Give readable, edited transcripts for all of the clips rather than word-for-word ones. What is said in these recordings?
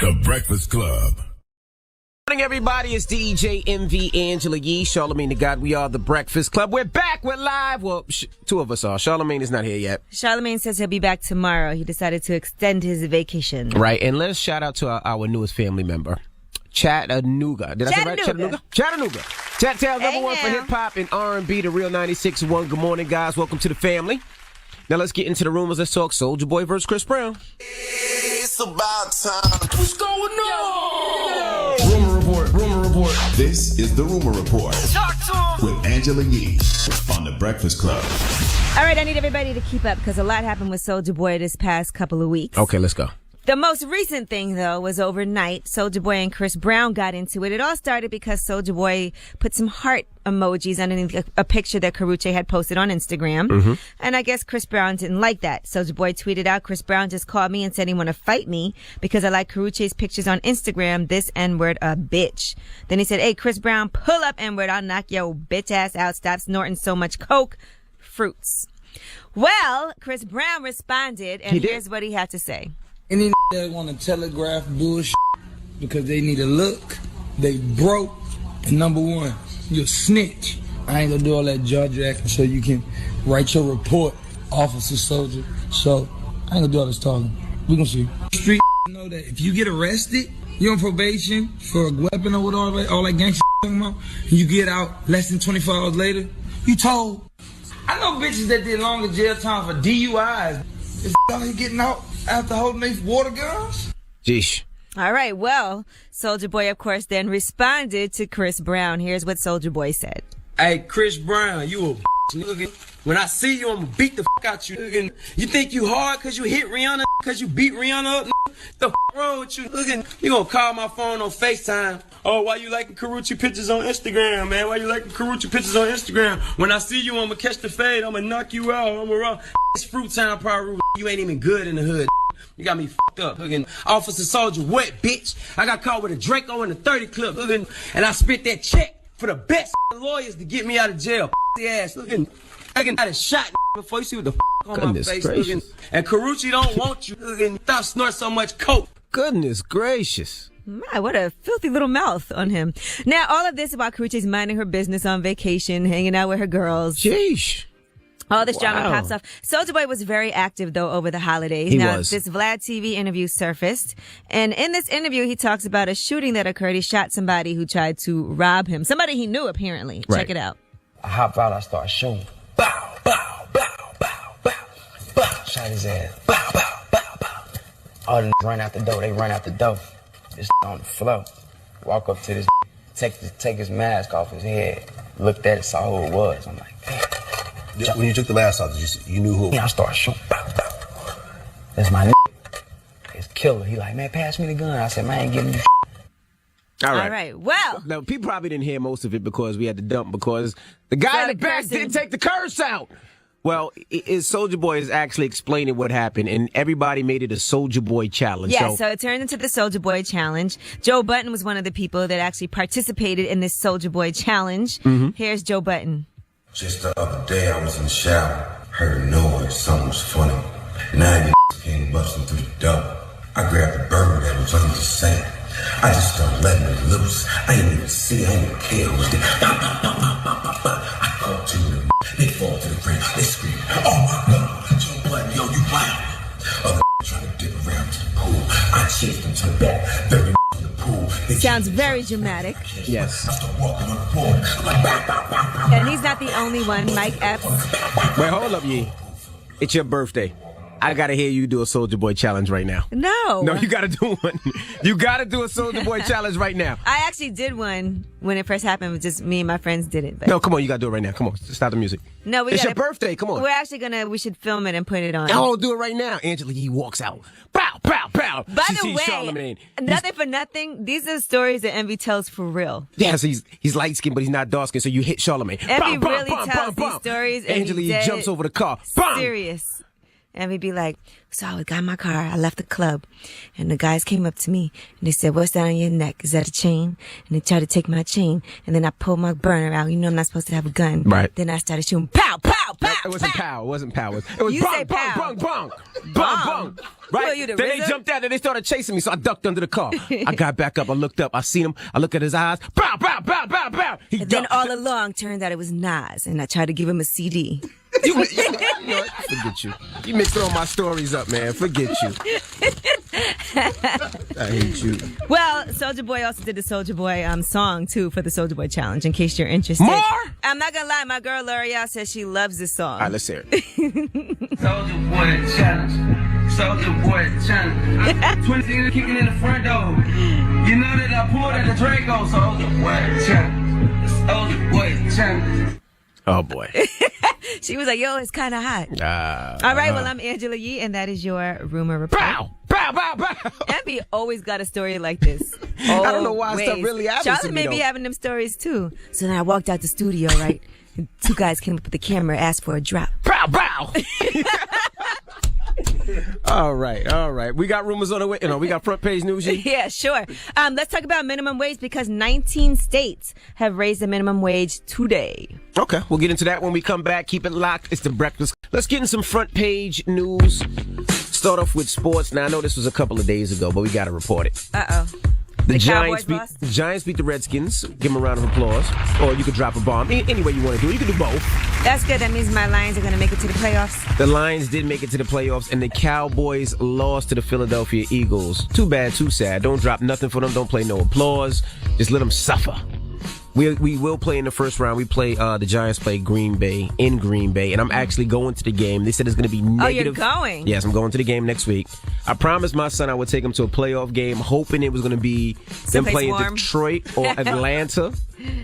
The Breakfast Club. Good morning, everybody. It's DJ MV Angela Yee, Charlamagne the God. We are The Breakfast Club. We're back. We're live. Well, two of us are. Charlamagne is not here yet. Charlamagne says he'll be back tomorrow. He decided to extend his vacation. Right. And let's shout out to our newest family member, Chattanooga. Did I say right? Chattanooga. Chattown's number one for hip-hop and R&B, the real 96.1. Good morning, guys. Welcome to the family. Now let's get into the rumors. Let's talk Souljaboy versus Chris Brown. It's about time. What's going on? Rumor report. This is the Rumor Report. Talk to him. With Angela Yee on The Breakfast Club. All right, I need everybody to keep up because a lot happened with Souljaboy this past couple of weeks. Okay, let's go. The most recent thing, though, was overnight. Souljaboy and Chris Brown got into it. It all started because Souljaboy put some heart emojis underneath a picture that Karrueche had posted on Instagram. Mm-hmm. And I guess Chris Brown didn't like that. Souljaboy tweeted out, Chris Brown just called me and said he want to fight me because I like Karrueche's pictures on Instagram. This N-word a bitch. Then he said, hey, Chris Brown, pull up N-word. I'll knock your bitch ass out. Stop snorting so much coke. Fruits. Well, Chris Brown responded, and here's what he had to say. Any that want to telegraph bullshit because they need a look, they broke, and number one, you're a snitch. I ain't gonna do all that jaw jacking so you can write your report, Officer Soldier. So I ain't gonna do all this talking. We gonna see. Street know that if you get arrested, you're on probation for a weapon or what all that gangster talking about, and you get out less than 24 hours later, you told. I know bitches that did longer jail time for DUIs. Is out here getting out after holding these water guns? Jeesh. All right, well, Souljaboy, of course, then responded to Chris Brown. Here's what Souljaboy said. Hey, Chris Brown, you a nigga. When I see you, I'm gonna beat the out you. Nigga. You think you hard because you hit Rihanna, because you beat Rihanna up? The wrong with you? Nigga? You gonna call my phone on FaceTime. Oh, why you liking Karrueche pictures on Instagram, man? Why you liking Karrueche pictures on Instagram? When I see you, I'm gonna catch the fade. I'm gonna knock you out. I'm gonna It's Fruit Time Paru. You ain't even good in the hood. You got me fucked up. Looking, Officer Soldier wet, bitch. I got caught with a Draco in the 30 clip. Looking, and I spent that check for the best lawyers to get me out of jail. The ass. Looking, I got a shot before you see what the on my face. Looking, and Karrueche don't want you. Looking, stop snorting so much coke. Goodness gracious. My, what a filthy little mouth on him. Now, all of this about Karrueche's minding her business on vacation, hanging out with her girls. Jeesh. All this drama pops off. Souljaboy was very active, though, over the holidays. He now, was. This Vlad TV interview surfaced. And in this interview, he talks about a shooting that occurred. He shot somebody who tried to rob him. Somebody he knew, apparently. Right. Check it out. I hop out, I start shooting. Bow, bow, bow, bow, bow, bow. Shot his ass. Bow, bow, bow, bow. All the run out the door. They run out the door. This on the floor. Walk up to this, take his mask off his head. Looked at it, saw who it was. I'm like, damn. When you took the mask off, you knew who? Yeah, I started shooting. Bow, bow. That's my nigga. His killer. He like, man, pass me the gun. I said, man, I ain't giving you All All right. Well. Now, people probably didn't hear most of it because we had to dump because the guy in the back didn't take the curse out. Well, Souljaboy is actually explaining what happened, and everybody made it a Souljaboy challenge. Yeah, so it turned into the Souljaboy challenge. Joe Budden was one of the people that actually participated in this Souljaboy challenge. Mm-hmm. Here's Joe Budden. Just the other day I was in the shower, heard a noise, something was funny. 9 came busting through the door. I grabbed the bird that was under the sink. I just started letting it loose. I didn't even see, I didn't even care who was there. I caught two of them. They fall to the ground. They scream, oh my God, Joe Budden, yo, you wild. Other trying to dip around to the pool. I chased them to the back, 30 in the pool. Sounds very dramatic. Yes. I started walking on the water. I'm like, bow, bow, bow, bow. And he's not the only one. Mike Epps. Wait, hold up, Yee. It's your birthday. I gotta hear you do a Souljaboy challenge right now. No, you gotta do one. You gotta do a Souljaboy challenge right now. I actually did one when it first happened. It was just me and my friends did it. But No, come on, you gotta do it right now. Come on, stop the music. No, it's your birthday. Come on. We're actually we should film it and put it on. Oh, do it right now. Angela, he walks out. Pow, pow, pow. By She the sees way, Charlamagne. nothing for nothing. These are stories that Envy tells for real. Yeah, so he's light skinned, but he's not dark skinned. So you hit Charlamagne. Envy really tells these stories. Angela, he jumps over the car. Bam! Serious. And we'd be like, so I got in my car, I left the club, and the guys came up to me, and they said, what's that on your neck? Is that a chain? And they tried to take my chain, and then I pulled my burner out. You know I'm not supposed to have a gun. Right. Then I started shooting, pow, pow, pow. It wasn't pow. It wasn't pow. It was You say bong, pow. bong, bong, bong, bong, bong. Right? Well, you the Then they RZA? jumped out and they started chasing me, so I ducked under the car. I got back up. I looked up. I seen him. I looked at his eyes. Bow, bow, bow, bow, bow. He And then ducked. all along, turned out it was Nas, and I tried to give him a CD. You know what? Forget you. You mixed all my stories up, man. Forget you. I hate you. Well, Souljaboy also did the Souljaboy song, too, for the Souljaboy Challenge, in case you're interested. More? I'm not gonna lie, my girl L'Oreal says she loves this song. All right, let's hear it. Souljaboy challenge. Souljaboy challenge. 20 niggas kicking in the front door. You know that I pulled at the Draco. Souljaboy challenge. Souljaboy challenge. Oh, boy. She was like, yo, it's kind of hot. All right, well, I'm Angela Yee, and that is your Rumor Report. Bow, bow, bow, bow. Abby always got a story like this. I don't know why Always. stuff really happens Charlotte to me, may be though. having them stories, too. So then I walked out the studio, right? And two guys came up with the camera, asked for a drop. Bow, bow. All right. We got rumors on the way. We got front page news. Yeah, sure. Let's talk about minimum wage because 19 states have raised the minimum wage today. Okay, we'll get into that when we come back. Keep it locked. It's the breakfast. Let's get in some front page news. Start off with sports. Now, I know this was a couple of days ago, but we got to report it. Uh-oh. The Cowboys lost? Giants beat the Redskins. Give them a round of applause. Or you could drop a bomb. Any way you want to do it. You can do both. That's good. That means my Lions are going to make it to the playoffs. The Lions did make it to the playoffs, and the Cowboys lost to the Philadelphia Eagles. Too bad, too sad. Don't drop nothing for them. Don't play no applause. Just let them suffer. We will play in the first round. We play the Giants play Green Bay in Green Bay, and I'm actually going to the game. They said it's going to be negative. Oh, you're going? Yes, I'm going to the game next week. I promised my son I would take him to a playoff game, hoping it was going to be them Someplace playing warm. Detroit or Atlanta.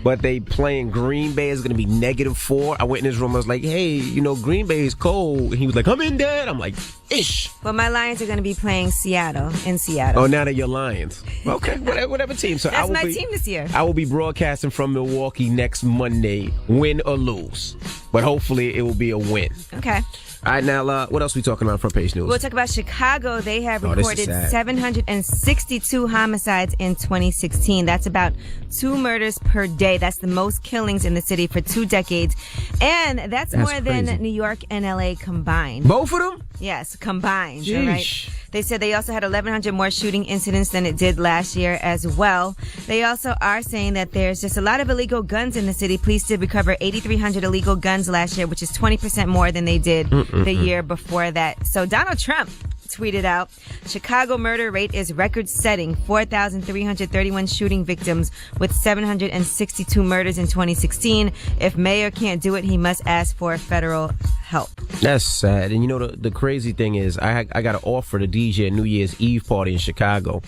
But they playing Green Bay is going to be -4. I went in his room. I was like, hey, Green Bay is cold. And he was like, I'm in, Dad. I'm like, ish. Well, my Lions are going to be playing Seattle, in Seattle. Oh, now they're your Lions. Okay, whatever team. So That's my team this year. I will be broadcasting from Milwaukee next Monday, win or lose. But hopefully it will be a win. Okay. All right, now, what else we talking about on front page news? We'll talk about Chicago. They have Oh, this is recorded sad. 762 homicides in 2016. That's about 2 murders per day. That's the most killings in the city for 2 decades. And that's more crazy. than New York and LA combined. Both of them? Yes, combined. All Sheesh. right. They said they also had 1,100 more shooting incidents than it did last year as well. They also are saying that there's just a lot of illegal guns in the city. Police did recover 8,300 illegal guns last year, which is 20% more than they did the year before that. So Donald Trump tweeted out, Chicago murder rate is record-setting, 4,331 shooting victims with 762 murders in 2016. If mayor can't do it, he must ask for federal help. That's sad. And the crazy thing is, I got an offer to DJ a New Year's Eve party in Chicago.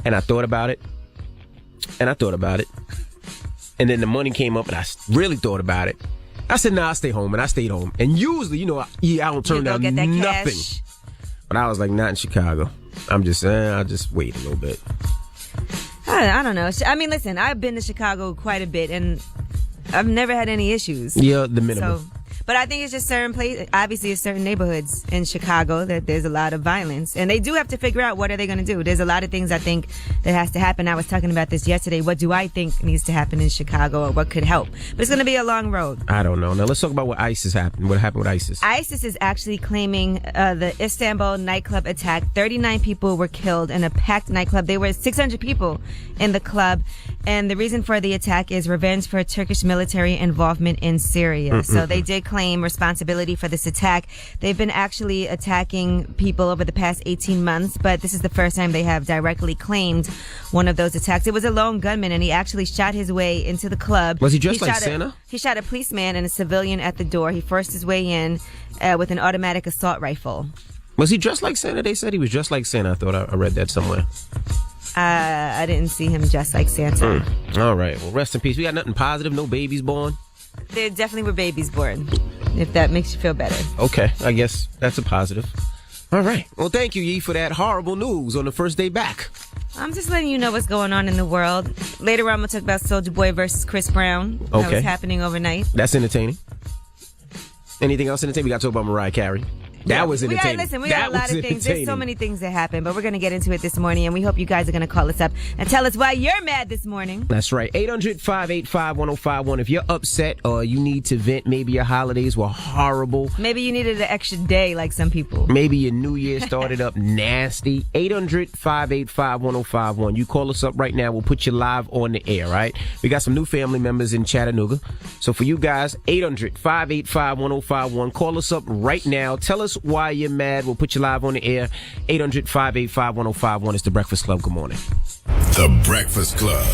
And I thought about it. And then the money came up and I really thought about it. I said, nah, I'll stay home. And I stayed home. And usually, I don't turn down get that nothing. cash. But I was like, not in Chicago. I'm just saying, I'll just wait a little bit. I don't know. I mean, listen, I've been to Chicago quite a bit, and I've never had any issues. Yeah, the minimum. But I think it's just certain places, obviously it's certain neighborhoods in Chicago that there's a lot of violence. And they do have to figure out what are they going to do. There's a lot of things I think that has to happen. I was talking about this yesterday. What do I think needs to happen in Chicago or what could help? But it's going to be a long road. I don't know. Now let's talk about what ISIS happened. What happened with ISIS? ISIS is actually claiming the Istanbul nightclub attack. 39 people were killed in a packed nightclub. There were 600 people in the club. And the reason for the attack is revenge for Turkish military involvement in Syria. So they did claim responsibility for this attack. They've been actually attacking people over the past 18 months, but this is the first time they have directly claimed one of those attacks. It was a lone gunman, and he actually shot his way into the club. Was he dressed like Santa? He shot a policeman and a civilian at the door. He forced his way in with an automatic assault rifle. Was he dressed like Santa? They said he was dressed like Santa. I thought I read that somewhere. I didn't see him dressed like Santa. All right. Well, rest in peace. We got nothing positive. No babies born. There definitely were babies born, if that makes you feel better. Okay. I guess that's a positive. All right. Well, thank you, Yee, for that horrible news on the first day back. I'm just letting you know what's going on in the world. Later on, we'll talk about Souljaboy versus Chris Brown. That Okay. was happening overnight. That's entertaining. Anything else entertaining? We got to talk about Mariah Carey. That was entertaining. We got a lot of things. There's so many things that happen, but we're going to get into it this morning, and we hope you guys are going to call us up and tell us why you're mad this morning. That's right. 800-585-1051. If you're upset or you need to vent, maybe your holidays were horrible. Maybe you needed an extra day like some people. Maybe your New Year started up nasty. 800-585-1051. You call us up right now. We'll put you live on the air, right? We got some new family members in Chattanooga. So for you guys, 800-585-1051. Call us up right now. Tell us why you're mad. We'll put you live on the air. 800-585-1051. It's The Breakfast Club. Good morning. The Breakfast Club.